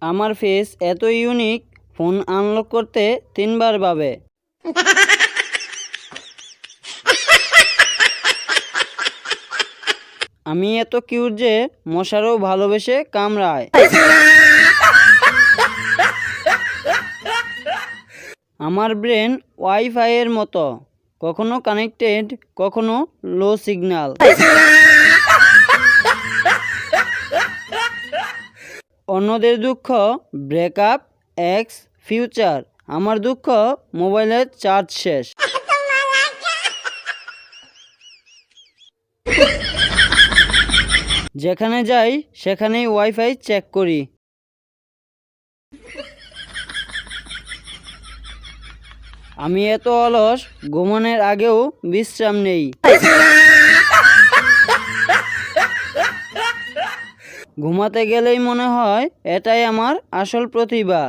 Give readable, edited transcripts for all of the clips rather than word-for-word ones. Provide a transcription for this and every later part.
আমার ফেস এত unique, phone unlock করতে 3 বার ভাবে। আমি এত কিউট যে মশারও ভালোবেসে কামড়ায়। আমার ব্রেন ওয়াইফাই এর মতো, কখনো কানেক্টেড, কখনো লো সিগন্যাল। অন্যদের দুঃখ ব্রেকআপ, এক্স, ফিউচার, আমার দুঃখ মোবাইলের চার্জ শেষ। যেখানে যাই সেখানেই ওয়াইফাই চেক করি। আমি এত অলস, ঘুমানোর আগেও বিশ্রাম নেই। ঘুমাতে গেলেই মনে হয় এটাই আমার আসল প্রতিভা।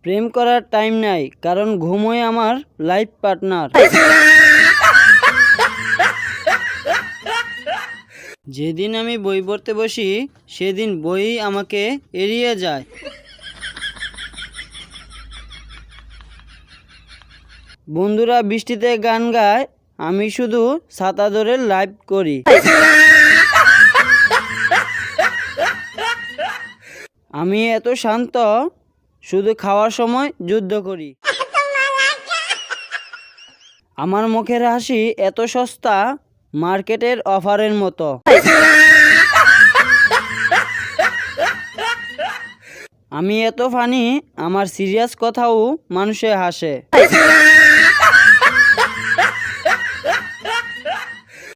প্রেম করার টাইম নাই, কারণ ঘুমোই আমার লাইফ পার্টনার। যেদিন আমি বই পড়তে বসি সেদিন বই আমাকে এড়িয়ে যায়। বন্ধুরা বৃষ্টিতে গান গায়, আমি শুধু ছাতা ধরে লাইভ করি। আমি এত শান্ত, শুধু খাওয়ার সময় যুদ্ধ করি। আমার মুখের হাসি এত সস্তা, মার্কেটের অফারের মতো। আমি এত ফানি, আমার সিরিয়াস কথাও মানুষে হাসে।